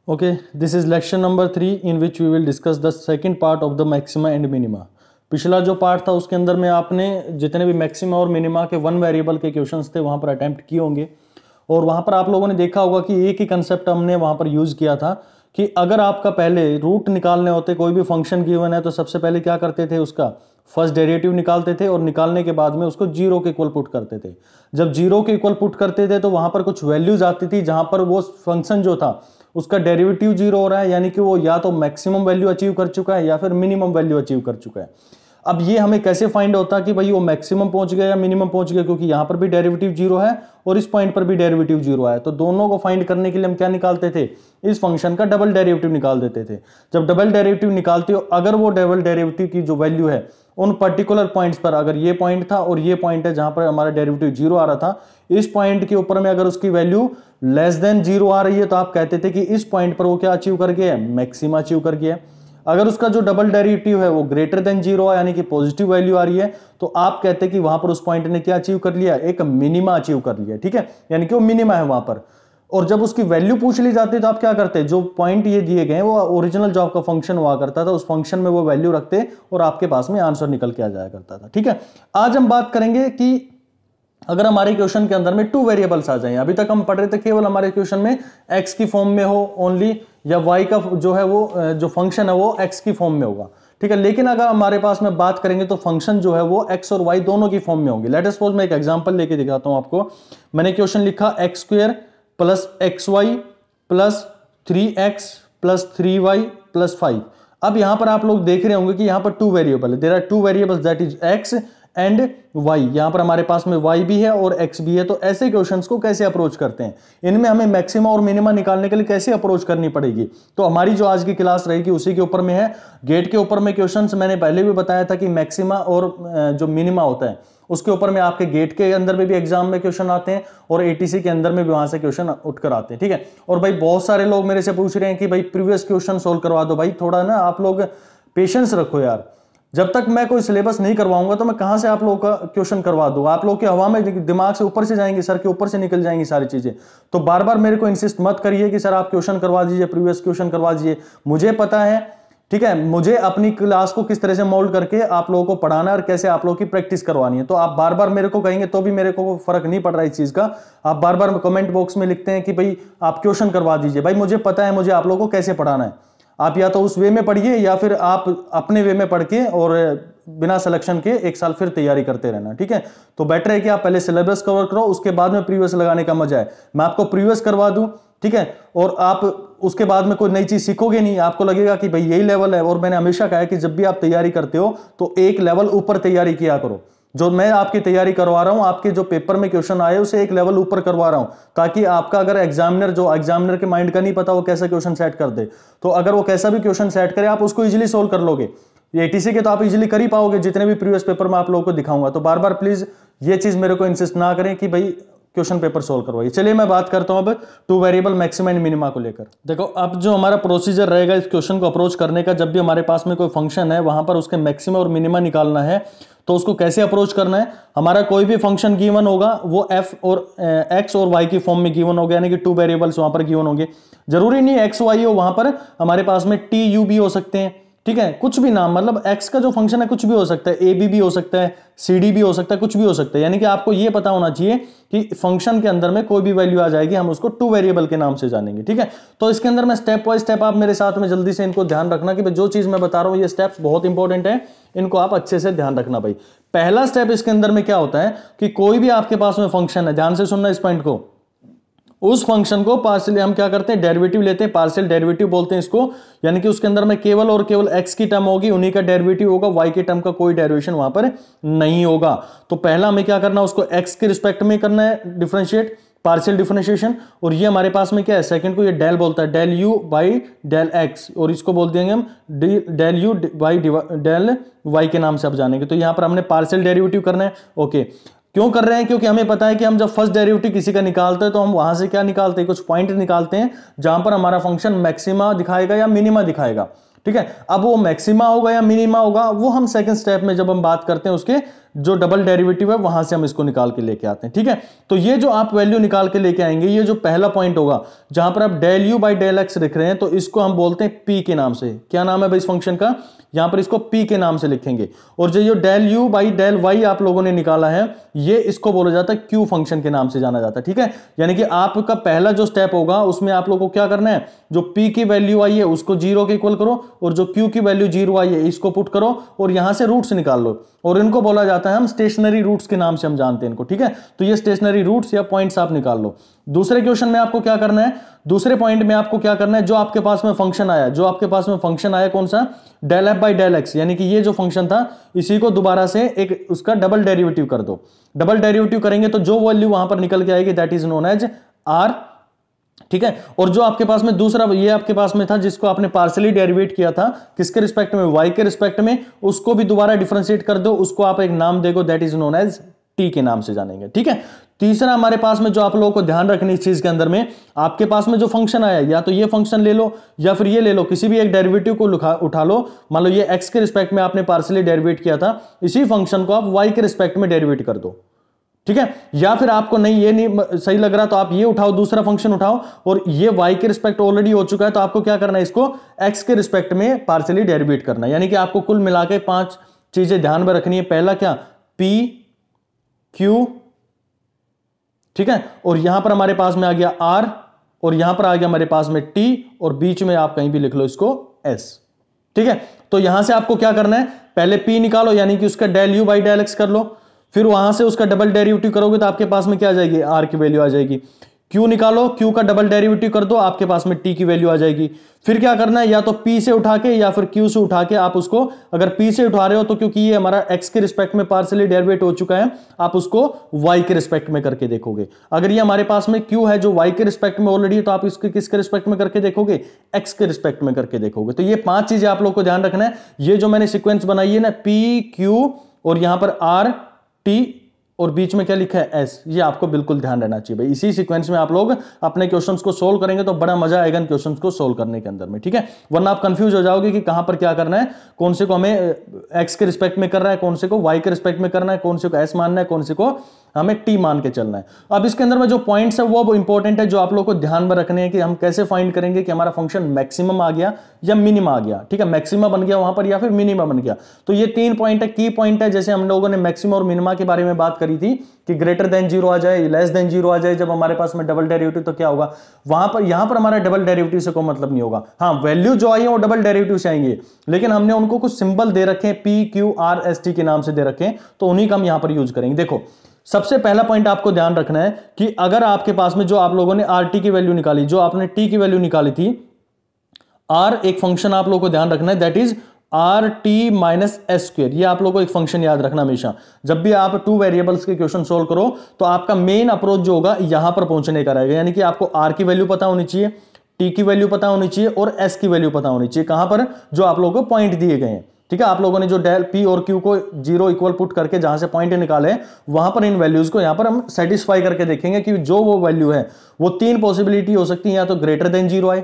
Okay, this is lecture number 3 in which we will discuss the second part of the maxima and minima. पिछला जो part था उसके अंदर में आपने जितने भी मैक्सिमा और मिनिमा के वन वेरिएबल के क्वेश्चंस थे वहां पर अटेम्प्ट किए होंगे और वहां पर आप लोगों ने देखा होगा कि एक ही कंसेप्ट हमने वहां पर यूज किया था कि अगर आपका पहले रूट निकालने होते, कोई भी फंक्शन गिवन है तो सबसे पहले क्या करते थे, उसका फर्स्ट डेरिवेटिव निकालते थे और निकालने के बाद में उसको जीरो के इक्वल पुट करते थे। जब जीरो के इक्वल पुट करते थे तो वहां पर कुछ वैल्यूज आती थी जहां पर वो फंक्शन जो था उसका डेरिवेटिव जीरो हो रहा है, यानी कि वो या तो मैक्सिमम वैल्यू अचीव कर चुका है या फिर मिनिमम वैल्यू अचीव कर चुका है। अब ये हमें कैसे फाइंड होता है कि भाई वो मैक्सिमम पहुंच गया या मिनिमम पहुंच गया, क्योंकि यहां पर भी डेरिवेटिव जीरो है और इस पॉइंट पर भी डेरिवेटिव जीरो है। तो दोनों को फाइंड करने के लिए हम क्या निकालते थे, इस फंक्शन का डबल डेरिवेटिव निकाल देते थे। जब डबल डेरिवेटिव निकालते हो, अगर वो डबल डेरिवेटिव की जो वैल्यू है उन पर्टिकुलर पॉइंट्स पर, अगर ये पॉइंट था और ये पॉइंट है जहां पर हमारा डेरिवेटिव जीरो आ रहा था, इस पॉइंट के ऊपर में अगर उसकी वैल्यू लेस देन जीरो आ रही है तो आप कहते थे कि इस पॉइंट पर वो क्या अचीव कर गया है, मैक्सिमा अचीव कर गया है। अगर उसका जो डबल डेरिवेटिव है वो ग्रेटर देन जीरो है, यानी कि पॉजिटिव वैल्यू आ रही है, तो आप कहते हैं कि वहां पर उस पॉइंट ने क्या अचीव कर लिया, एक मिनिमा अचीव कर लिया। ठीक है, यानी कि वो मिनिमा है वहां पर। और जब उसकी वैल्यू पूछ ली जाती है तो आप क्या करते, जो पॉइंट ये दिए गए वो ओरिजिनल जो आपका फंक्शन हुआ करता था उस फंक्शन में वो वैल्यू रखते और आपके पास में आंसर निकल के आ जाया करता था। ठीक है, आज हम बात करेंगे कि अगर हमारे क्वेश्चन के अंदर में टू वेरिएबल्स आ जाएं, अभी तक हम पढ़ रहे थे केवल हमारे क्वेश्चन में एक्स की फॉर्म में हो ओनली, या वाई का जो है वो जो फंक्शन है वो एक्स की फॉर्म में होगा। ठीक है, लेकिन अगर हमारे पास में बात करेंगे तो फंक्शन जो है वो एक्स और वाई दोनों की फॉर्म में होंगे। लेट अस सपोज मैं एक एग्जांपल लेके दिखाता हूं आपको। मैंने क्वेश्चन लिखा x square plus x y plus 3x plus 3y plus 5। अब यहां पर आप लोग देख रहे होंगे कि यहां पर टू वेरिएबल है, there are two variables that is x and y। यहां पर हमारे पास में y भी है और x भी है। तो ऐसे क्वेश्चंस को कैसे अप्रोच करते हैं, इनमें हमें मैक्सिमा और मिनिमा निकालने के लिए कैसे अप्रोच करनी पड़ेगी, तो हमारी जो आज की क्लास रहेगी उसी के ऊपर में है। गेट के ऊपर में क्वेश्चंस मैंने पहले भी बताया था कि मैक्सिमा और जो मिनिमा होता है उसके ऊपर में आपके गेट के अंदर में भी एग्जाम में क्वेश्चन आते हैं और एटीसी के अंदर में भी वहां से क्वेश्चन उठकर आते हैं। ठीक है, और भाई बहुत सारे लोग मेरे से पूछ रहे हैं कि भाई प्रीवियस क्वेश्चन सोल्व करवा दो। भाई थोड़ा ना आप लोग पेशेंस रखो यार, जब तक मैं कोई सिलेबस नहीं करवाऊंगा तो मैं कहां से आप लोगों का क्वेश्चन करवा दूं। आप लोग के हवा में दिमाग से ऊपर से जाएंगे, सर के ऊपर से निकल जाएंगी सारी चीजें। तो बार बार मेरे को इंसिस्ट मत करिए कि सर आप क्वेश्चन करवा दीजिए, प्रीवियस क्वेश्चन करवा दीजिए। मुझे पता है, ठीक है, मुझे अपनी क्लास को किस तरह से मोल्ड करके आप लोगों को पढ़ाना है और कैसे आप लोगों की प्रैक्टिस करवानी है। तो आप बार बार मेरे को कहेंगे तो भी मेरे को फर्क नहीं पड़ रहा इस चीज का। आप बार बार कमेंट बॉक्स में लिखते हैं कि भाई आप क्वेश्चन करवा दीजिए। भाई मुझे पता है मुझे आप लोगों को कैसे पढ़ाना है। आप या तो उस वे में पढ़िए या फिर आप अपने वे में पढ़ के और बिना सिलेक्शन के एक साल फिर तैयारी करते रहना। ठीक है, तो बेटर है कि आप पहले सिलेबस कवर करो, उसके बाद में प्रीवियस लगाने का मजा है। मैं आपको प्रीवियस करवा दूं, ठीक है, और आप उसके बाद में कोई नई चीज सीखोगे नहीं, आपको लगेगा कि भाई यही लेवल है। और मैंने हमेशा कहा है कि जब भी आप तैयारी करते हो तो एक लेवल ऊपर तैयारी किया करो। जो मैं आपकी तैयारी करवा रहा हूं, आपके जो पेपर में क्वेश्चन आए उसे एक लेवल ऊपर करवा रहा हूं, ताकि आपका अगर एग्जामिनर के माइंड का नहीं पता वो कैसा क्वेश्चन सेट कर दे, तो अगर वो कैसा भी क्वेश्चन सेट करे आप उसको इजीली सोल्व कर लोगे। एटीसी के तो आप इजीली कर ही पाओगे जितने भी प्रीवियस पेपर में आप लोगों को दिखाऊंगा। तो बार बार प्लीज ये चीज मेरे को इंसिस्ट ना करें कि भाई क्वेश्चन पेपर सोल्व करवाइए। चलिए मैं बात करता हूं अब two variable maxima and minima को लेकर। देखो अब जो हमारा प्रोसीजर रहेगा इस क्वेश्चन को अप्रोच करने का, जब भी हमारे पास में कोई फंक्शन है वहां पर उसके मैक्सिमा और मिनिमा निकालना है तो उसको कैसे अप्रोच करना है। हमारा कोई भी फंक्शन गिवन होगा वो एफ और एक्स और वाई की फॉर्म में गिवन होगा, यानी कि टू वेरिएबल्स वहां पर गिवन होंगे। जरूरी नहीं एक्स वाई हो, वहां पर हमारे पास में टी यू भी हो सकते हैं। ठीक है, कुछ भी नाम, मतलब एक्स का जो फंक्शन है कुछ भी हो सकता है, ए बी भी हो सकता है, सी डी भी हो सकता है, कुछ भी हो सकता है। यानी कि आपको यह पता होना चाहिए कि फंक्शन के अंदर में कोई भी वैल्यू आ जाएगी हम उसको टू वेरिएबल के नाम से जानेंगे। ठीक है, तो इसके अंदर मैं स्टेप बाय स्टेप, आप मेरे साथ में जल्दी से इनको ध्यान रखना कि जो चीज मैं बता रहा हूं ये स्टेप्स बहुत इंपॉर्टेंट है, इनको आप अच्छे से ध्यान रखना। भाई पहला स्टेप इसके अंदर में क्या होता है कि कोई भी आपके पास में फंक्शन है, ध्यान से सुनना इस पॉइंट को, उस फंक्शन को पार्शियली हम क्या करते हैं, डेरिवेटिव लेते हैं, पार्शियल डेरिवेटिव बोलते हैं इसको। यानी कि उसके अंदर में केवल और केवल x की टर्म होगी, उन्हीं का डेरिवेटिव होगा, y की टर्म का कोई डेरिवेशन वहां पर नहीं होगा। तो पहला हमें क्या करना है, उसको x के रिस्पेक्ट में करना है डिफरेंशिएट, पार्शियल डिफरेंशिएशन। और ये हमारे पास में क्या है, सेकंड को ये डेल बोलता है, del u by del x, और इसको बोल देंगे हम del u by del y के नाम से आप जानेंगे। तो यहां पर हमने पार्शियल डेरिवेटिव करना है। ओके, क्यों कर रहे हैं, क्योंकि हमें पता है कि हम जब फर्स्ट डेरिवेटिव किसी का निकालते हैं तो हम वहां से क्या निकालते हैं, कुछ पॉइंट निकालते हैं जहां पर हमारा फंक्शन मैक्सिमा दिखाएगा या मिनिमा दिखाएगा। ठीक है, अब वो मैक्सिमा होगा या मिनिमा होगा वो हम सेकंड स्टेप में जब हम बात करते हैं उसके जो डबल डेरिवेटिव है वहां से हम इसको निकाल के लेके आते हैं। ठीक है, तो ये जो आप वैल्यू निकाल के लेके आएंगे, ये जो पहला पॉइंट होगा जहां पर आप del u by del x लिख रहे हैं, तो इसको हम बोलते हैं पी के नाम से। क्या नाम है भाई इस फंक्शन का? यहां पर इसको पी के नाम से लिखेंगे। और जो del u by del y आप लोगों ने निकाला है, ये इसको बोला जाता है क्यू फंक्शन के नाम से जाना जाता है। ठीक है, यानी कि आपका पहला जो स्टेप होगा उसमें आप लोगों को क्या करना है, जो पी की वैल्यू आई है उसको 0 के इक्वल करो, और जो क्यू की वैल्यू 0 आई है इसको पुट करो, और यहां से रूट्स निकाल लो, और इनको बोला जाता है, हम स्टेशनरी रूट्स के नाम से हम जानते हैं इनको। ठीक है, तो ये स्टेशनरी रूट्स या पॉइंट्स आप निकाल लो। दूसरे क्वेश्चन में आपको क्या करना है, दूसरे पॉइंट में आपको क्या करना है, जो आपके पास में फंक्शन आया, जो आपके पास में फंक्शन आया कौन सा, del f by del x, यानी कि ये जो फंक्शन था इसी को दोबारा से एक उसका डबल डेरिवेटिव कर दो। डबल डेरिवेटिव करेंगे तो जो वैल्यू वहां पर निकल के आएगी that is known as R. ठीक है, और जो आपके पास में दूसरा ये आपके पास में था जिसको आपने पार्शियली डेरिवेट किया था किसके रिस्पेक्ट में, वाई के रिस्पेक्ट में, उसको भी दोबारा डिफरेंशिएट कर दो, उसको आप एक नाम देखो that is known as T के नाम से जानेंगे। ठीक है, तीसरा हमारे पास में जो आप लोगों को ध्यान रखनी इस चीज के अंदर में, आपके पास में जो फंक्शन आया, या तो ये फंक्शन ले लो या फिर ये ले लो, किसी भी एक डेरिवेटिव को उठा लो। मान लो ये एक्स के रिस्पेक्ट में आपने पार्शियली डेरिवेट किया था, इसी फंक्शन को आप वाई के रिस्पेक्ट में डेरिवेट कर दो। ठीक है, या फिर आपको नहीं ये नहीं सही लग रहा तो आप ये उठाओ, दूसरा फंक्शन उठाओ, और ये y के रिस्पेक्ट ऑलरेडी हो चुका है तो आपको क्या करना है, इसको x के रिस्पेक्ट में पार्शियली डेरिवेट करना है। यानी कि आपको कुल मिला के 5 चीजें ध्यान में रखनी है। पहला क्या, p q, ठीक है, और यहां पर हमारे पास में आ गया r, और यहां पर आ गया हमारे पास में t, और बीच में आप कहीं भी लिख लो इसको s। ठीक है, तो यहां से आपको क्या करना है, पहले p निकालो, यानी कि उसका del u by del x कर लो, फिर वहां से उसका डबल डेरिवेटिव करोगे तो आपके पास में क्या आ जाएगी, आर की वैल्यू आ जाएगी। क्यू निकालो, क्यू का डबल डेरिवेटिव कर दो, आपके पास में टी की वैल्यू आ जाएगी। फिर क्या करना है, या तो पी से उठा के या फिर क्यू से उठा के आप उसको, अगर पी से उठा रहे हो तो क्योंकि ये हमारा एक्स के रिस्पेक्ट में पार्शियली डेरिवेट हो चुका है, आप उसको वाई के रिस्पेक्ट में करके देखोगे। अगर ये हमारे पास में क्यू है जो वाई के रिस्पेक्ट में ऑलरेडी है, तो आप इसके किसके रिस्पेक्ट में करके देखोगे, एक्स के रिस्पेक्ट में करके देखोगे। तो ये 5 चीजें आप लोग को ध्यान रखना है। ये जो मैंने सिक्वेंस बनाई है ना, पी क्यू और यहां पर आर टी और बीच में क्या लिखा है एस, ये आपको बिल्कुल ध्यान रहना चाहिए भाई। इसी सीक्वेंस में आप लोग अपने क्वेश्चंस को सोल्व करेंगे तो बड़ा मजा आएगा इन क्वेश्चंस को सोल्व करने के अंदर में। ठीक है, वरना आप कंफ्यूज हो जाओगे कि कहां पर क्या करना है, कौन से को हमें एक्स के रिस्पेक्ट में कर रहा है, कौन से को वाई के रिस्पेक्ट में करना है, कौन से को एस मानना है, कौन से को हमें टी मान के चलना है। अब इसके अंदर में जो पॉइंट्स है वो इंपॉर्टेंट है, जो आप लोग को ध्यान में रखने हैं कि हम कैसे फाइंड करेंगे कि हमारा फंक्शन मैक्सिमम आ गया या मिनिमा आ गया। ठीक है, मैक्सिमा बन गया वहां पर या फिर मिनिमा बन गया। तो ये 3 पॉइंट है, की पॉइंट है। जैसे हम लोगों ने मैक्सिमा और मिनिमा के बारे में बात करी थी कि ग्रेटर देन 0 आ जाए, लेस देन 0 आ जाए, जब हमारे पास में डबल डेरिवेटिव, तो क्या होगा वहां पर, यहां पर हमारा डबल डेरिवेटिव से कोई मतलब नहीं होगा। हाँ, वैल्यू जो आई है वो डबल डेरिवेटिव से आएंगे, लेकिन हमने उनको कुछ सिंबल दे रखे हैं, P Q R S T के नाम से दे रखे हैं, तो उन्हीं का हम यहां पर यूज करेंगे। देखो, सबसे पहला पॉइंट आपको ध्यान रखना है कि अगर आपके पास में जो आप लोगों ने आर टी की वैल्यू निकाली, जो आपने टी की वैल्यू निकाली थी, आर एक फंक्शन आप लोगों को ध्यान रखना है, that is are T minus S square. ये आप लोगों को एक फंक्शन याद रखना हमेशा। जब भी आप 2 वेरिएबल्स के क्वेश्चन सोल्व करो तो आपका मेन अप्रोच जो होगा यहां पर पहुंचने का रहेगा, यानी कि आपको आर की वैल्यू पता होनी चाहिए, टी की वैल्यू पता होनी चाहिए और एस की वैल्यू पता होनी चाहिए। कहां पर, जो आप लोगों को पॉइंट दिए गए हैं। ठीक है, आप लोगों ने जो डेल पी और क्यू को 0 इक्वल पुट करके जहां से पॉइंट निकाले, वहां पर इन वैल्यूज को यहां पर हम सेटिस्फाई करके देखेंगे कि जो वो वैल्यू है वो 3 पॉसिबिलिटी हो सकती है, या तो ग्रेटर देन 0 आए,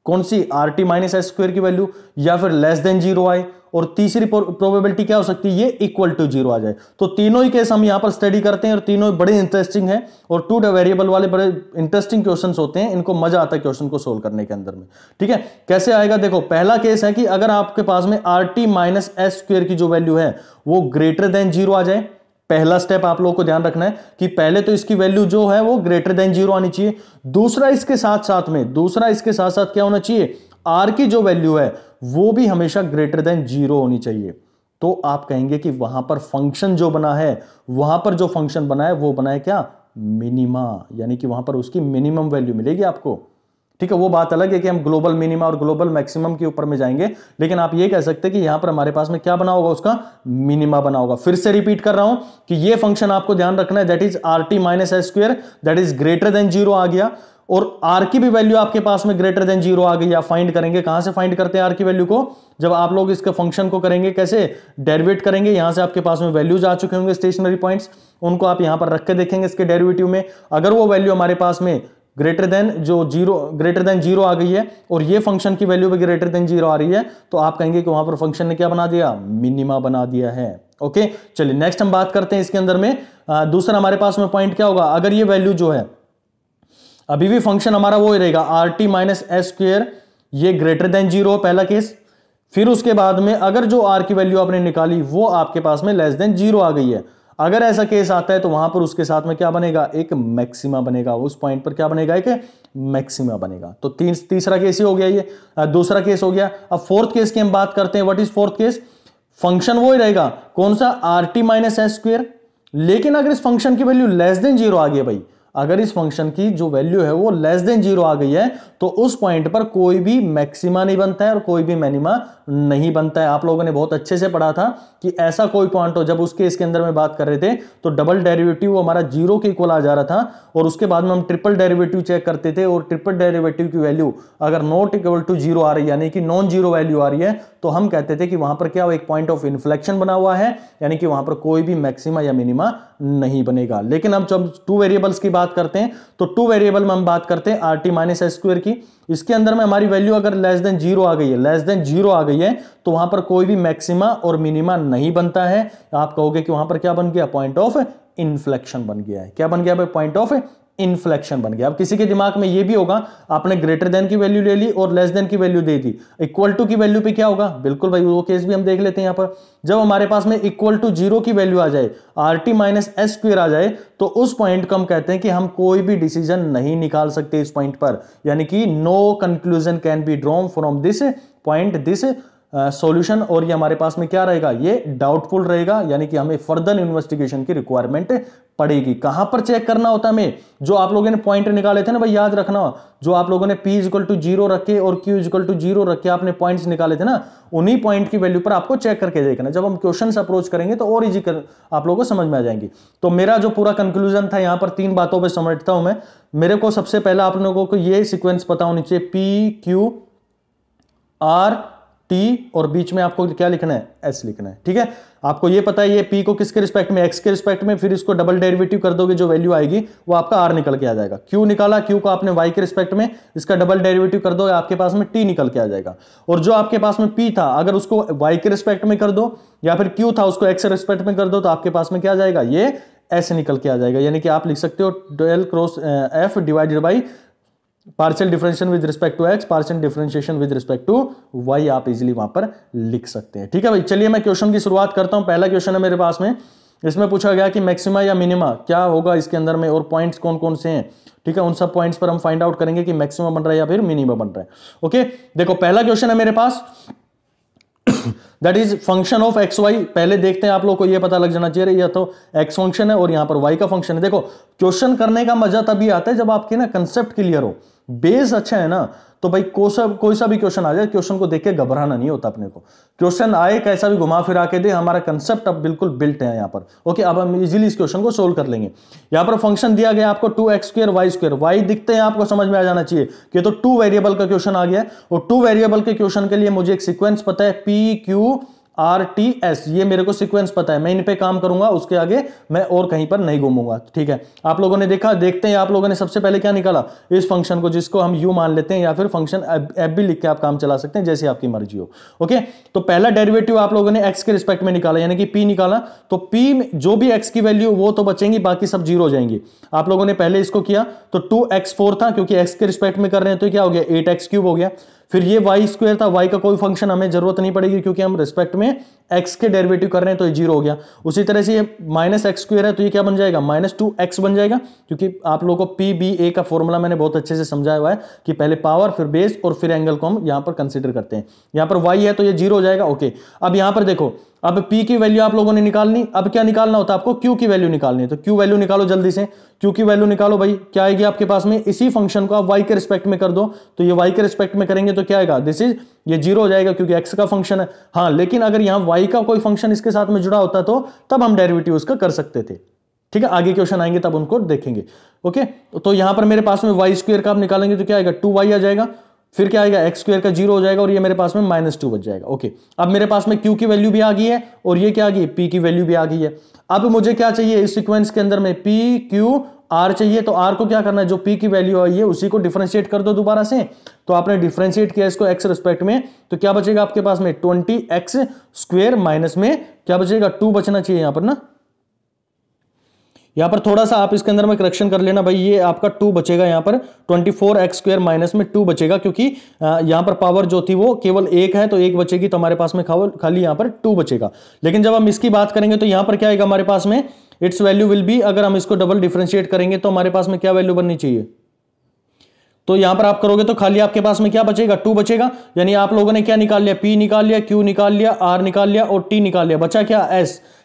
कौन सी, R T minus S square की वैल्यू, या फिर लेस देन 0 आए, और तीसरी प्रोबेबिलिटी क्या हो सकती है, ये इक्वल टू 0 आ जाए। तो तीनों ही केस हम यहां पर स्टडी करते हैं और तीनों बड़े इंटरेस्टिंग है, और 2 वेरिएबल वाले बड़े इंटरेस्टिंग क्वेश्चंस होते हैं, इनको मजा आता है क्वेश्चन को सोल्व करने के अंदर में। ठीक है, कैसे आएगा, देखो पहला केस है कि अगर आपके पास में are T minus S square की जो वैल्यू है वो ग्रेटर देन 0 आ जाए। पहला स्टेप आप लोगों को ध्यान रखना है कि पहले तो इसकी वैल्यू जो है वो ग्रेटर देन 0 आनी चाहिए। दूसरा इसके साथ साथ क्या होना चाहिए, आर की जो वैल्यू है वो भी हमेशा ग्रेटर देन 0 होनी चाहिए। तो आप कहेंगे कि वहां पर फंक्शन जो बना है, वहां पर जो फंक्शन बना है वो बना है क्या, मिनिमा, यानी कि वहां पर उसकी मिनिमम वैल्यू मिलेगी आपको। ठीक है, वो बात अलग है कि हम ग्लोबल मिनिमा और ग्लोबल मैक्सिमम के ऊपर में जाएंगे, लेकिन आप ये कह सकते हैं कि यहां पर हमारे पास में क्या बना होगा, उसका मिनिमा बना होगा। फिर से रिपीट कर रहा हूं कि ये फंक्शन आपको ध्यान रखना है, that is are T minus S square, that is greater than 0 आ गया, और आर की भी वैल्यू आपके पास में ग्रेटर देन 0 आ गई। आप फाइंड करेंगे, कहां से फाइंड करते हैं आर की वैल्यू को, जब आप लोग इसके फंक्शन को करेंगे, कैसे डेरिवेट करेंगे, यहां से आपके पास में वैल्यूज आ चुके होंगे स्टेशनरी पॉइंट्स, उनको आप यहां पर रख के देखेंगे इसके डेरिवेटिव में। अगर वो वैल्यू हमारे पास में ग्रेटर देन जीरो आ गई है और ये फंक्शन की वैल्यू भी ग्रेटर देन जीरो आ रही है, तो आप कहेंगे कि वहां पर फंक्शन ने क्या बना दिया, मिनिमा बना दिया है। ओके, चलिए नेक्स्ट हम बात करते हैं इसके अंदर में। दूसरा हमारे पास में पॉइंट क्या होगा, अगर ये वैल्यू जो है अभी भी फंक्शन हमारा वो ही रहेगा are T minus S square, ये ग्रेटर देन जीरो पहला केस। फिर उसके बाद में अगर जो आर की वैल्यू आपने निकाली वो आपके पास में लेस देन जीरो आ गई है, अगर ऐसा केस आता है तो वहां पर उसके साथ में क्या बनेगा, एक मैक्सिमा बनेगा। उस पॉइंट पर क्या बनेगा, एक मैक्सिमा बनेगा। तो तीसरा केस ही हो गया, ये दूसरा केस हो गया। अब फोर्थ केस की हम बात करते हैं। What is fourth case, function वो ही रहेगा कौन सा, are T minus S square, लेकिन अगर इस फंक्शन की वैल्यू लेस देन जीरो आ गई है भाई, अगर इस फंक्शन की जो वैल्यू है वो लेस देन जीरो आ गई है, तो उस पॉइंट पर कोई भी मैक्सिमा नहीं बनता है और कोई भी मिनिमा नहीं बनता है। आप लोगों ने बहुत अच्छे से पढ़ा था कि ऐसा कोई पॉइंट हो, जब उसके इसके अंदर में बात कर रहे थे तो डबल डेरिवेटिव हमारा जीरो के इक्वल आ जा रहा था, और उसके बाद में हम ट्रिपल डेरिवेटिव चेक करते थे, और ट्रिपल डेरिवेटिव की वैल्यू अगर नॉट इक्वल टू जीरो आ रही है, यानी कि नॉन जीरो वैल्यू आ रही है, तो हम कहते थे कि वहां पर क्या एक पॉइंट ऑफ इन्फ्लेक्शन बना हुआ है, यानी कि वहां पर कोई भी मैक्सिमा या मिनिमा नहीं बनेगा। लेकिन अब जब टू वेरिएबल्स की बात करते हैं तो टू वेरिएबल में हम बात करते हैं are T minus S square की। इसके अंदर में हमारी वैल्यू अगर लेस देन जीरो आ गई है, लेस देन जीरो आ गई है, तो वहां पर कोई भी मैक्सिमा और मिनिमा नहीं बनता है। आप कहोगे कि वहां पर क्या बन गया, पॉइंट ऑफ इन्फ्लेक्शन बन गया है। क्या बन गया भाई, पॉइंट ऑफ इन्फ्लेक्शन बन गया। अब किसी के दिमाग में ये भी होगा, आपने ग्रेटर देन की वैल्यू ले ली और लेस देन की वैल्यू दे दी, इक्वल टू की वैल्यू पे क्या होगा, बिल्कुल भाई वो केस भी हम देख लेते हैं। यहां पर जब हमारे पास में इक्वल टू जीरो की वैल्यू आ जाए, R T minus S square आ जाए, तो उस पॉइंट को हम कहते हैं कि हम कोई भी डिसीजन नहीं निकाल सकते इस पॉइंट पर, यानी कि no conclusion can be drawn from this point, this solution. और ये हमारे पास में क्या रहेगा, ये डाउटफुल रहेगा, यानी कि हमें फर्दर इन्वेस्टिगेशन की रिक्वायरमेंट पड़ेगी। कहां पर चेक करना होता है हमें, जो आप लोगों ने पॉइंट निकाले थे ना भाई, याद रखना, जो आप लोगों ने p इक्वल टू जीरो रखे और q इक्वल टू जीरो रखे आपने पॉइंट्स निकाले थे ना, उन्हीं पॉइंट की वैल्यू पर आपको चेक करके देखना। जब हम क्वेश्चन से अप्रोच करेंगे तो और इजी आप लोगों को समझ में आ जाएंगी। तो मेरा जो पूरा कंक्लूजन था यहां पर तीन बातों पर समझता हूं मैं। मेरे को सबसे पहला आप लोगों को ये सीक्वेंस पता होनी चाहिए, p q r t, और बीच में आपको क्या लिखना है, s लिखना है। ठीक है, आपको ये पता है ये p को किसके रिस्पेक्ट में, x के रिस्पेक्ट में, फिर इसको डबल डेरिवेटिव कर दोगे, जो वैल्यू आएगी वो आपका r निकल के आ जाएगा। q निकाला, q को आपने y के रिस्पेक्ट में, इसका डबल डेरिवेटिव कर दोगे, आपके पास में t निकल के आ जाएगा। और जो आपके पास में p था, अगर उसको y के रिस्पेक्ट में कर दो, या फिर q था उसको x के रिस्पेक्ट में कर दो, तो आपके पास में क्या आ जाएगा, ये s निकल के आ जाएगा। यानी कि आप लिख सकते हो del cross f divided by partial differentiation with respect to x, partial differentiation with respect to y, आप इजीली वहां पर लिख सकते हैं। ठीक है भाई, चलिए मैं क्वेश्चन की शुरुआत करता हूं। पहला क्वेश्चन है मेरे पास में, इसमें पूछा गया कि मैक्सिमा या मिनिमा क्या होगा इसके अंदर में, और पॉइंट्स कौन कौन से हैं। ठीक है, उन सब पॉइंट्स पर हम फाइंड आउट करेंगे कि मैक्सिमा बन रहा है या फिर मिनिमा बन रहा है। ओके, देखो पहला क्वेश्चन है मेरे पास, that is function of X Y. पहले देखते हैं, आप लोग को यह पता लग जाना चाहिए, यह तो एक्स फंक्शन है और यहां पर वाई का फंक्शन है। देखो क्वेश्चन करने का मजा तभी आता है जब आपके ना कंसेप्ट क्लियर हो, बेस अच्छा है ना, तो भाई कोई सा भी क्वेश्चन आ जाए, क्वेश्चन को देख के घबराना नहीं होता अपने को। क्वेश्चन आए कैसा भी घुमा फिरा के दे, हमारा कंसेप्ट अब बिल्कुल बिल्ट है यहाँ पर। ओके, अब हम इजीली इस क्वेश्चन को सोल्व कर लेंगे। यहाँ पर फंक्शन दिया गया आपको 2x² y², y दिखते हैं आपको समझ में आ जाना चाहिए कि तो टू वेरिएबल का क्वेश्चन आ गया है, और टू वेरिएबल के क्वेश्चन के लिए मुझे एक सीक्वेंस पता है, p q r t s, ये मेरे को सीक्वेंस पता है, मैं इन पे काम करूंगा, उसके आगे मैं और कहीं पर नहीं घूमूंगा। ठीक है, आप लोगों ने देखा, देखते हैं आप लोगों ने सबसे पहले क्या निकाला, इस फंक्शन को, जिसको हम u मान लेते हैं, या फिर फंक्शन f भी लिख के आप काम चला सकते हैं, जैसे आपकी मर्जी हो। ओके, तो पहला डेरिवेटिव आप लोगों ने x के रिस्पेक्ट में निकाला, यानी कि p निकाला, तो p में जो भी x की वैल्यू वो तो बचेंगी, बाकी सब जीरो हो जाएंगी। आप लोगों ने पहले इसको किया तो 2x4 था, क्योंकि x के रिस्पेक्ट में कर रहे हैं, तो क्या हो गया, 8x³ हो गया। फिर ये y² था, y का कोई फंक्शन हमें जरूरत नहीं पड़ेगी, क्योंकि हम रिस्पेक्ट में x के डेरिवेटिव कर रहे हैं, तो ये जीरो हो गया। उसी तरह से ये -x² है, तो ये क्या बन जाएगा, -2x बन जाएगा, क्योंकि आप लोगों को PBA का फॉर्मूला मैंने बहुत अच्छे से समझाया हुआ है कि पहले पावर, फिर बेस, और फिर एंगल को हम यहां पर कंसीडर करते हैं। यहां पर y है तो ये जीरो हो जाएगा। ओके, अब यहां पर देखो, अब p की वैल्यू आप लोगों ने निकालनी, अब क्या निकालना होता है आपको, q की वैल्यू निकालनी है, तो q वैल्यू निकालो जल्दी से, q की वैल्यू निकालो भाई। क्या आएगी आपके पास में, इसी फंक्शन को आप y के रिस्पेक्ट में कर दो, तो ये y के रिस्पेक्ट में करेंगे तो क्या आएगा, दिस इज, ये जीरो हो जाएगा, क्योंकि x का फंक्शन है। हाँ, लेकिन अगर यहां y का कोई फंक्शन इसके साथ में जुड़ा होता तो तब हम डेरिवेटिव उसका कर सकते थे। ठीक है, आगे क्वेश्चन आएंगे तब उनको देखेंगे। ओके, तो यहां पर मेरे पास में y² का आप निकालेंगे तो क्या आएगा, 2y आ जाएगा, फिर क्या आएगा, x² का जीरो हो जाएगा, और ये मेरे पास में -2 बच जाएगा। ओके, अब मेरे पास में q की वैल्यू भी आ गई है, और ये क्या आ गई, p की वैल्यू भी आ गई है। अब मुझे क्या चाहिए इस सीक्वेंस के अंदर में, p q आर चाहिए, तो आर को क्या करना है, जो पी की वैल्यू आई है उसी को डिफरेंशिएट कर दो दोबारा से। तो आपने डिफरेंशिएट किया इसको एक्स रिस्पेक्ट में, तो क्या बचेगा आपके पास में 20x² माइनस में क्या बचेगा 2 बचना चाहिए यहां पर ना। यहां पर थोड़ा सा आप इसके अंदर में करेक्शन कर लेना भाई, ये आपका 2 बचेगा यहां पर 24x² माइनस में 2 बचेगा, क्योंकि यहां पर पावर जो थी वो केवल 1 है, तो 1 बचेगी, तो हमारे पास में खाली यहां पर 2 बचेगा। लेकिन जब हम इसकी बात करेंगे तो यहां पर क्या आएगा हमारे पास में, इट्स वैल्यू विल बी, अगर हम इसको डबल डिफरेंशिएट करेंगे तो हमारे पास में क्या वैल्यू बननी चाहिए, तो यहां पर आप करोगे तो खाली आपके पास में क्या बचेगा 2 बचेगा। यानी आप लोगों ने क्या निकाल लिया, P निकाल लिया, Q निकाल लिया, R निकाल लिया और T निकाल लिया, बचा क्या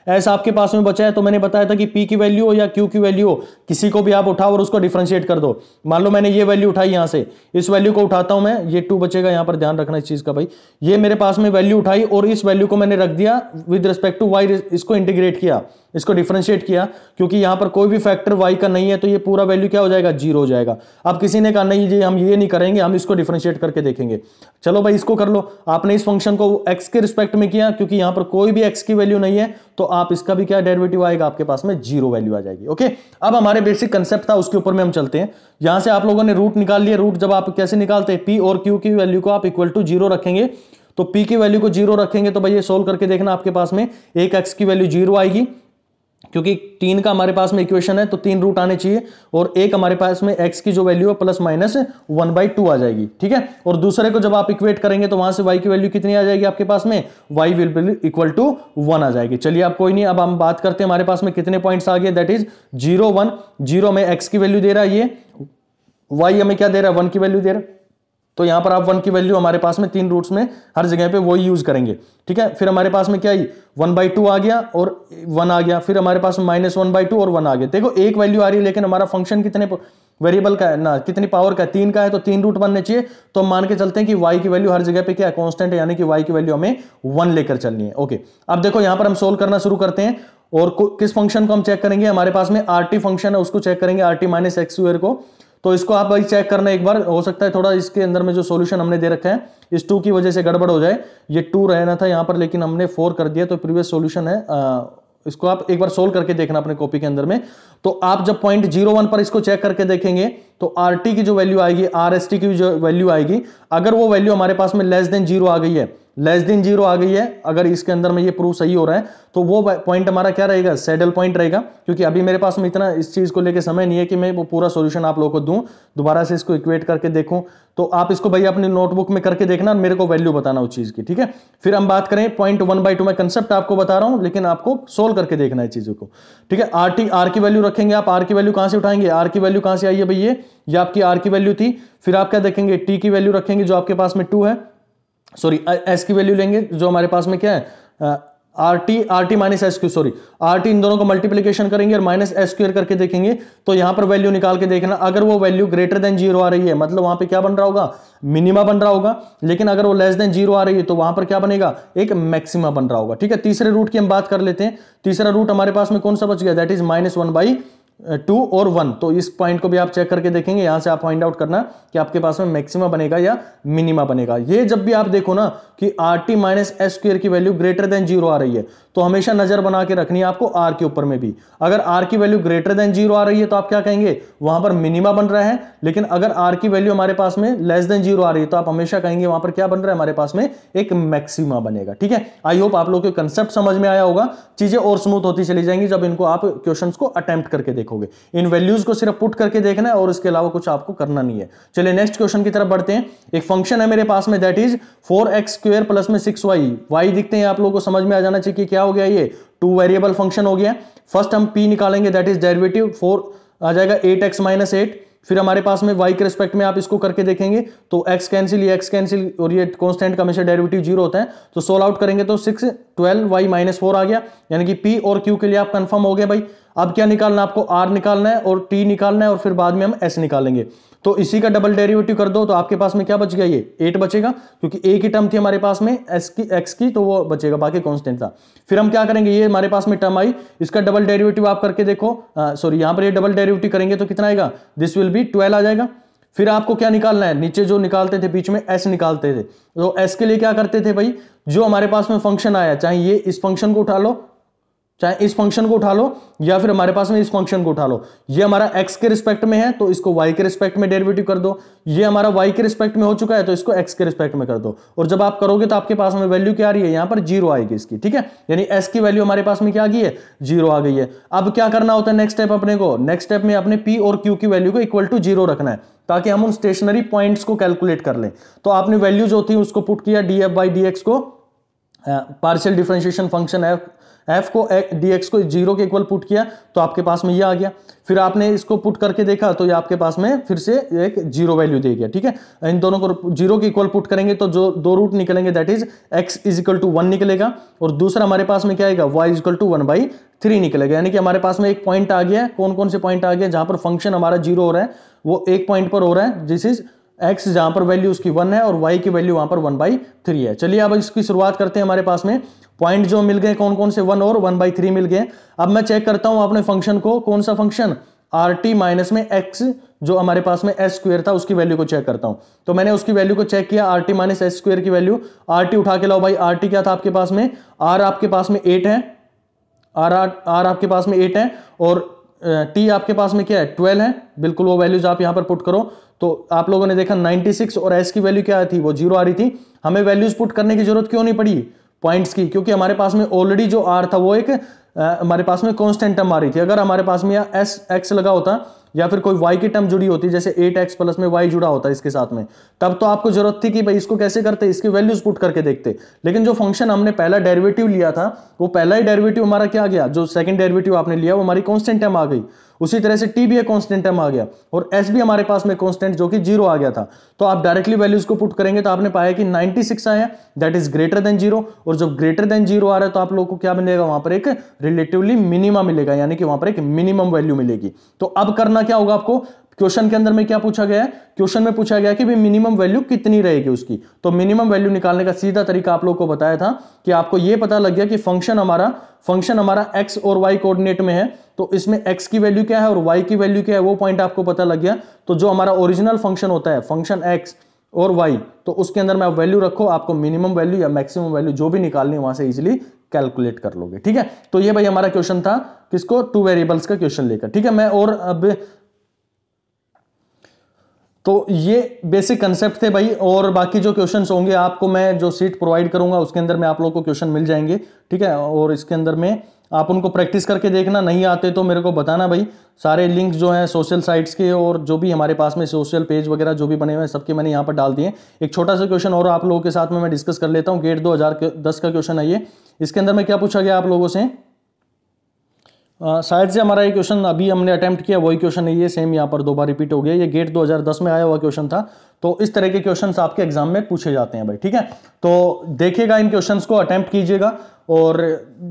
S आपके पास में बचा है। तो मैंने बताया था कि P की वैल्यू हो या Q की वैल्यू हो, किसी को भी आप उठाओ और उसको डिफरेंशिएट कर दो। मान लो मैंने ये वैल्यू उठाई, यहां से इस वैल्यू को उठाता हूं मैं, ये 2 बचेगा, यहां पर ध्यान रखना इस चीज का भाई। ये मेरे पास में वैल्यू उठाई और इस वैल्यू को मैंने रख दिया विद रिस्पेक्ट टू y, इसको इंटीग्रेट किया, इसको डिफरेंशिएट किया, क्योंकि यहां पर कोई भी फैक्टर y का नहीं है, तो ये पूरा वैल्यू क्या हो जाएगा 0 हो जाएगा। अब किसी ने कहा नहीं जी हम ये नहीं करेंगे, हम इसको डिफरेंशिएट करके देखेंगे। चलो भाई इसको कर लो, आपने इस फंक्शन को x के रिस्पेक्ट में किया, क्योंकि यहां पर कोई भी x की वैल्यू नहीं है, तो आप इसका भी क्या डेरिवेटिव आएगा आपके पास में 0 वैल्यू आ जाएगी। ओके, अब हमारे बेसिक कंसेप्ट था उसके ऊपर में हम चलते हैं। यहां से आप लोगों ने रूट निकाल लिया, रूट जब आप कैसे निकालते हैं, p और q की वैल्यू को आप इक्वल टू 0 रखेंगे, तो p की वैल्यू को 0 रखेंगे तो भाई ये सोल्व करके देखना, आपके पास में एक x की वैल्यू 0 आएगी, क्योंकि 3 का हमारे पास में इक्वेशन है तो 3 रूट आने चाहिए, और एक हमारे पास में x की जो वैल्यू है प्लस माइनस 1/2 आ जाएगी, ठीक है। और दूसरे को जब आप इक्वेट करेंगे तो वहां से y की वैल्यू कितनी आ जाएगी आपके पास में, y will be equal to 1 आ जाएगी। चलिए अब कोई नहीं, अब हम बात करते हैं हमारे पास में कितने पॉइंट्स आ गए, दैट इज 0 1, 0 में x की वैल्यू दे रहा है, ये y हमें क्या दे रहा है 1 की वैल्यू दे रहा है, तो यहां पर आप 1 की वैल्यू हमारे पास में 3 रूट्स में हर जगह पे वही यूज करेंगे, ठीक है। फिर हमारे पास में क्या आई 1/2 आ गया और 1 आ गया, फिर हमारे पास में -1/2 और 1 आ गया। देखो एक वैल्यू आ रही है, लेकिन हमारा फंक्शन कितने वेरिएबल का है ना, कितनी पावर का है, 3 का है, तो 3 रूट बनने चाहिए। तो हम मान के चलते हैं कि y की वैल्यू हर जगह पे क्या है कांस्टेंट है, यानी कि y की वैल्यू हमें 1 लेकर चलनी है। ओके, अब देखो यहां पर हम सोल्व करना शुरू करते हैं, और किस फंक्शन को हम चेक करेंगे, हमारे पास में rt फंक्शन है उसको चेक करेंगे, rt माइनस x² को। तो इसको आप भाई चेक करना एक बार, हो सकता है थोड़ा इसके अंदर में जो सॉल्यूशन हमने दे रखा है इस 2 की वजह से गड़बड़ हो जाए, ये 2 रहना था यहां पर लेकिन हमने 4 कर दिया, तो प्रीवियस सॉल्यूशन है, इसको आप एक बार सोल्व करके देखना अपने कॉपी के अंदर में। तो आप जब पॉइंट 01 पर इसको चेक करके देखेंगे तो RT की जो वैल्यू आएगी, RST की जो वैल्यू आएगी, अगर वो वैल्यू हमारे पास में लेस देन 0 आ गई है, लेस देन 0 आ गई है, अगर इसके अंदर में ये प्रूफ सही हो रहा है, तो वो पॉइंट हमारा क्या रहेगा, सैडल पॉइंट रहेगा। क्योंकि अभी मेरे पास में इतना इस चीज को लेके समय नहीं है कि मैं वो पूरा सॉल्यूशन आप लोगों को दूं, दोबारा से इसको इक्वेट करके देखूं। तो आप इसको भाई अपनी नोटबुक में करके देखना, मेरे को वैल्यू बताना उस चीज की, ठीक है। फिर हम बात करें पॉइंट 1/2 में, कंसेप्ट आपको बता रहा हूं लेकिन आपको सोल्व करके देखना है चीजों को, ठीक है। R की वैल्यू रखेंगे, आप R की वैल्यू कहां से उठाएंगे, R की वैल्यू कहां से आई है भाई, ये आपकी R की वैल्यू थी। फिर आप क्या देखेंगे, T की वैल्यू रखेंगे जो आपके पास में 2 है, सॉरी S की वैल्यू लेंगे जो हमारे पास में क्या है RT minus S Q, sorry RT, इन दोनों को मल्टीप्लीकेशन करेंगे और माइनस एस स्क्वायर करके देखेंगे। तो यहां पर वैल्यू निकाल के देखना, अगर वो वैल्यू ग्रेटर देन 0 आ रही है मतलब वहां पे क्या बन रहा होगा, मिनिमा बन रहा होगा। लेकिन अगर वो लेस देन 0 आ रही है तो वहां पर क्या बनेगा, एक मैक्सिमा बन रहा होगा, ठीक है। तीसरे रूट की हम बात कर लेते हैं। तीसरा रूट हमारे पास में कौन सा बच गया, दैट इज -1/2 और 1। तो इस पॉइंट को भी आप चेक करके देखेंगे, यहां से आप फाइंड आउट करना कि आपके पास में मैक्सिमा बनेगा या मिनिमा बनेगा। ये जब भी आप देखो ना कि RT माइनस एस स्क्वायर की वैल्यू ग्रेटर देन 0 आ रही है तो हमेशा नजर बना के रखनी है आपको R के ऊपर में भी। अगर R की वैल्यू ग्रेटर देन 0 आ रही है तो आप क्या कहेंगे, वहां पर मिनिमा बन रहा है। लेकिन अगर R की वैल्यू हमारे पास में लेस देन 0 आ रही है तो आप हमेशा कहेंगे वहां पर क्या बन रहा है, हमारे पास में एक मैक्सिमा बनेगा, ठीक है। आई होप आप लोगों को कंसेप्ट समझ में आया होगा। चीजें और स्मूथ होती चली जाएंगी जब इनको आप क्वेश्चंस को अटेम्प्ट करके देखोगे। इन वैल्यूज को सिर्फ पुट करके देखना है और इसके अलावा कुछ आपको करना नहीं है। चलिए नेक्स्ट क्वेश्चन की तरफ बढ़ते हैं। एक फंक्शन है मेरे पास में दैट इज 4x² प्लस में 6y। y दिखते हैं आप लोगों को समझ में आ जाना चाहिए कि क्या हो गया, ये 2 वेरिएबल फंक्शन हो गया। फर्स्ट हम p निकालेंगे दैट इज डेरिवेटिव 4 आ जाएगा 8x माइनस 8। फिर हमारे पास में y के रिस्पेक्ट में आप इसको करके देखेंगे तो x कैंसिल, ये x कैंसिल और ये कांस्टेंट का हमेशा डेरिवेटिव 0 होता है। तो सोल्व आउट करेंगे तो 6 12y माइनस 4 आ गया, यानी कि p और q के लिए आप कंफर्म हो गए भाई। अब क्या निकालना, आपको r निकालना है और t निकालना है और फिर बाद में हम s निकालेंगे। तो इसी का डबल डेरिवेटिव कर दो तो आपके पास में क्या बच गया, ये 8 बचेगा, क्योंकि एक ही टर्म थी हमारे पास में x की तो वो बचेगा, बाकी कांस्टेंट था। फिर हम क्या करेंगे, ये हमारे पास में टर्म आई, इसका डबल डेरिवेटिव आप करके देखो, सॉरी यहां पर ये डबल डेरिवेटिव करेंगे तो कितना आएगा, दिस विल बी 12 आ जाएगा। फिर आपको क्या निकालना है, नीचे जो निकालते थे बीच में s निकालते थे। तो s के लिए क्या करते थे भाई, जो हमारे पास में फंक्शन आया, चाहे ये इस फंक्शन को उठा लो, चाहे इस फंक्शन को उठा लो या फिर हमारे पास में इस फंक्शन को उठा लो। ये हमारा x के रिस्पेक्ट में है तो इसको y के रिस्पेक्ट में डेरिवेटिव कर दो, ये हमारा y के रिस्पेक्ट में हो चुका है तो इसको x के रिस्पेक्ट में कर दो, और जब आप करोगे तो आपके पास में वैल्यू क्या आ रही है, यहां पर 0 आएगी इसकी, ठीक है। यानी s की वैल्यू हमारे पास में क्या आ गई है, 0 आ गई है। अब क्या करना होता है नेक्स्ट स्टेप अपने को, नेक्स्ट स्टेप में अपने p और q की वैल्यू को इक्वल टू 0 रखना है ताकि हम उन स्टेशनरी पॉइंट्स को कैलकुलेट कर लें। तो आपने वैल्यू जो थी उसको पुट किया, df बाई dx को पार्शियल डिफरेंशिएशन फंक्शन f को dx को 0 के इक्वल पुट किया तो आपके पास में ये आ गया। फिर आपने इसको पुट करके देखा तो ये आपके पास में फिर से एक 0 वैल्यू दे गया, ठीक है। इन दोनों को 0 के इक्वल पुट करेंगे तो जो दो रूट निकलेंगे that is x is equal to 1 निकलेगा, और दूसरा हमारे पास में क्या आएगा, y इज इक्वल टू 1/3 निकलेगा। यानी कि हमारे पास में एक पॉइंट आ गया है, कौन कौन से पॉइंट आ गए जहां पर फंक्शन हमारा 0 हो रहा है, वो एक पॉइंट पर हो रहा है दिस इज x, जहां पर वैल्यू उसकी 1 है और y की वैल्यू वहां पर 1/3 है। चलिए अब इसकी शुरुआत करते हैं। हमारे पास में पॉइंट जो मिल गए कौन कौन से, 1 और 1/3 मिल गए। अब मैं चेक करता हूं अपने फंक्शन को, कौन सा फंक्शन, rt माइनस में x जो हमारे पास में s स्क्वायर था उसकी वैल्यू को चेक करता हूं। तो मैंने उसकी वैल्यू को चेक किया, rt माइनस s स्क्वायर की वैल्यू, rt उठा के लाओ भाई। rt क्या था आपके पास में, r आपके पास में 8 है, r आपके पास में 8 है, और t आपके पास में क्या है, 12 है। बिल्कुल वो वैल्यूज आप यहां पर पुट करो तो आप लोगों ने देखा 96 और s की वैल्यू क्या थी, वो 0 आ रही थी। हमें वैल्यूज पुट करने की जरूरत क्यों नहीं पड़ी पॉइंट्स की, क्योंकि हमारे पास में ऑलरेडी जो r था वो एक हमारे पास में कांस्टेंट टर्म आ रही थी। अगर हमारे पास में s x लगा होता या फिर कोई y की टर्म जुड़ी होती, जैसे 8x प्लस में y जुड़ा होता है इसके साथ में, तब तो आपको जरूरत थी कि भाई इसको कैसे करते, इसकी वैल्यूज पुट करके देखते। लेकिन जो फंक्शन हमने पहला डेरिवेटिव लिया था वो पहला ही डेरिवेटिव हमारा क्या गया, जो सेकंड डेरिवेटिव आपने लिया वो हमारी कांस्टेंट टर्म आ गई। उसी तरह से t भी एक कांस्टेंट टर्म आ गया और s भी हमारे पास में कांस्टेंट जो कि 0 आ गया था। तो आप डायरेक्टली वैल्यूज को पुट करेंगे तो आपने पाया कि 96 आया, दैट इज ग्रेटर देन 0, और जब ग्रेटर देन 0 आ रहा है तो आप लोगों को क्या मिलेगा, वहां पर एक रिलेटिवली मिनिमम मिलेगा, यानी कि वहां पर एक मिनिमम वैल्यू मिलेगी। तो अब करना क्या होगा आपको, क्वेश्चन के अंदर में क्या पूछा गया है, क्वेश्चन में पूछा गया कि भाई मिनिमम वैल्यू कितनी रहेगी उसकी। तो मिनिमम वैल्यू निकालने का सीधा तरीका आप लोगों को बताया था कि आपको यह पता लग गया कि फंक्शन हमारा x और y कोऑर्डिनेट में है, तो इसमें x की वैल्यू क्या है और y की वैल्यू क्या है वो पॉइंट आपको पता लग गया। तो जो हमारा ओरिजिनल फंक्शन होता है फंक्शन x और y, तो उसके अंदर में आप वैल्यू रखो, आपको मिनिमम वैल्यू या मैक्सिमम वैल्यू जो भी निकालनी है वहां से इजिली कैलकुलेट कर लोगे, ठीक है। तो ये भाई हमारा क्वेश्चन था किसको, 2 वेरिएबल्स का क्वेश्चन लेकर, ठीक है। मैं और अब तो ये बेसिक कंसेप्ट थे भाई, और बाकी जो क्वेश्चंस होंगे आपको मैं जो सीट प्रोवाइड करूंगा उसके अंदर में आप लोगों को क्वेश्चन मिल जाएंगे, ठीक है। और इसके अंदर में आप उनको प्रैक्टिस करके देखना, नहीं आते तो मेरे को बताना भाई। सारे लिंक जो हैं सोशल साइट्स के और जो भी हमारे पास में सोशल पेज वगैरह जो भी बने हुए हैं सबके मैंने यहाँ पर डाल दिए। एक छोटा सा क्वेश्चन और आप लोगों के साथ में मैं डिस्कस कर लेता हूँ। गेट 2010 का क्वेश्चन है ये। इसके अंदर में क्या पूछा गया आप लोगों से, शायद से हमारा ये क्वेश्चन अभी हमने अटेम्प्ट किया वही क्वेश्चन है ये, सेम यहाँ पर 2 बार रिपीट हो गया। ये गेट 2010 में आया हुआ क्वेश्चन था। तो इस तरह के क्वेश्चंस आपके एग्जाम में पूछे जाते हैं भाई, ठीक है। तो देखिएगा इन क्वेश्चंस को, अटेम्प्ट कीजिएगा, और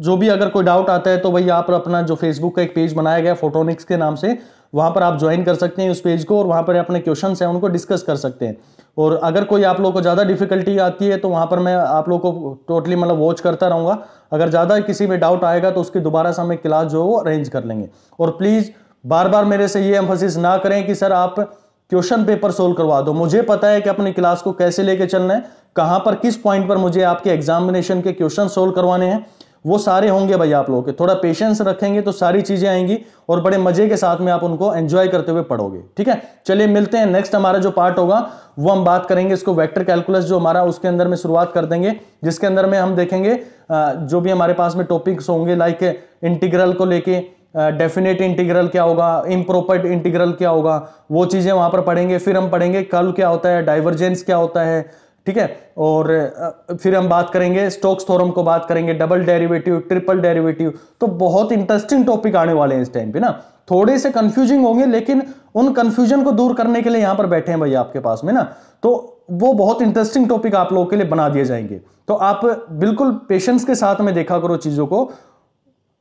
जो भी अगर कोई डाउट आता है तो भाई आप अपना जो फेसबुक का एक पेज बनाया गया फोटोनिक्स के नाम से, वहां पर आप ज्वाइन कर सकते हैं उस पेज को, और वहां पर अपने क्वेश्चंस हैं उनको डिस्कस कर सकते हैं। और अगर कोई आप लोगों को ज़्यादा डिफिकल्टी आती है तो वहां पर मैं आप लोगों को टोटली मतलब वॉच करता रहूँगा। अगर ज़्यादा किसी में डाउट आएगा तो उसकी दोबारा से हम एक क्लास जो है वो अरेंज कर लेंगे। और प्लीज़ बार बार मेरे से ये एम्फोसिस ना करें कि सर आप क्वेश्चन पेपर सोल्व करवा दो। मुझे पता है कि अपनी क्लास को कैसे लेके चलना है, कहां पर किस पॉइंट पर मुझे आपके एग्जामिनेशन के क्वेश्चन सोल्व करवाने हैं, वो सारे होंगे भाई आप लोगों के। थोड़ा पेशेंस रखेंगे तो सारी चीजें आएंगी और बड़े मजे के साथ में आप उनको एंजॉय करते हुए पढ़ोगे, ठीक है। चलिए मिलते हैं। नेक्स्ट हमारा जो पार्ट होगा वो हम बात करेंगे इसको वेक्टर कैलकुलस जो हमारा, उसके अंदर में शुरुआत कर देंगे, जिसके अंदर में हम देखेंगे जो भी हमारे पास में टॉपिक्स होंगे लाइक इंटीग्रल को लेके, डेफिनेट इंटीग्रल क्या होगा, इम्प्रोपर इंटीग्रल क्या होगा, वो चीजें वहां पर पढ़ेंगे। फिर हम पढ़ेंगे कर्ल क्या होता है, डाइवर्जेंस क्या होता है, ठीक है। और फिर हम बात करेंगे स्टोक्स थ्योरम को बात करेंगे, डबल डेरिवेटिव, ट्रिपल डेरिवेटिव। तो बहुत इंटरेस्टिंग टॉपिक आने वाले हैं इस टाइम पे ना। थोड़े से कंफ्यूजिंग होंगे लेकिन उन कंफ्यूजन को दूर करने के लिए यहां पर बैठे हैं भाई आपके पास में ना, तो वो बहुत इंटरेस्टिंग टॉपिक आप लोगों के लिए बना दिए जाएंगे। तो आप बिल्कुल पेशेंस के साथ में देखा करो चीजों को,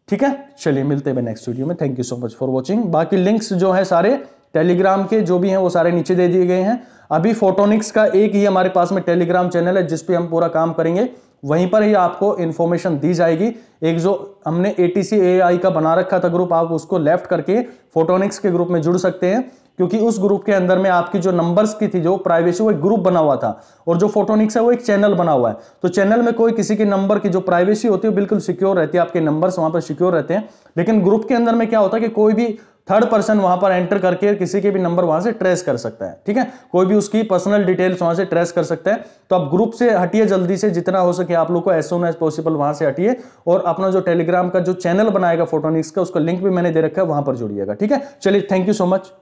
ठीक है। चलिए मिलते हैं नेक्स्ट वीडियो में। Thank you so much for watching. बाकी लिंक्स जो है सारे टेलीग्राम के जो भी हैं वो सारे नीचे दे दिए गए हैं। अभी फोटोनिक्स का एक ही हमारे पास में टेलीग्राम चैनल है जिस पे हम पूरा काम करेंगे, वहीं पर ही आपको इंफॉर्मेशन दी जाएगी। एक जो हमने ATC AI का बना रखा था ग्रुप, आप उसको लेफ्ट करके फोटोनिक्स के ग्रुप में जुड़ सकते हैं, क्योंकि उस ग्रुप के अंदर में आपकी जो नंबर्स की थी, जो प्राइवेसी, वो एक ग्रुप बना हुआ था, और जो फोटोनिक्स है वो एक चैनल बना हुआ है। तो चैनल में कोई किसी के नंबर की जो प्राइवेसी होती है बिल्कुल सिक्योर रहती है, आपके नंबर्स वहां पर सिक्योर रहते हैं। लेकिन ग्रुप के अंदर में क्या होता है कि कोई भी थर्ड पर्सन वहां पर एंटर करके किसी के भी नंबर वहां से ट्रेस कर सकता है, ठीक है, कोई भी उसकी पर्सनल डिटेल्स वहां से ट्रेस कर सकता है। तो आप ग्रुप से हटिए जल्दी से, जितना हो सके आप लोग को एज सून एज पॉसिबल वहां से हटिए, और अपना जो टेलीग्राम का जो चैनल बनाएगा फोटोनिक्स का, उसका लिंक भी मैंने दे रखा है, वहां पर जुड़िएगा, ठीक है। चलिए, थैंक यू सो मच।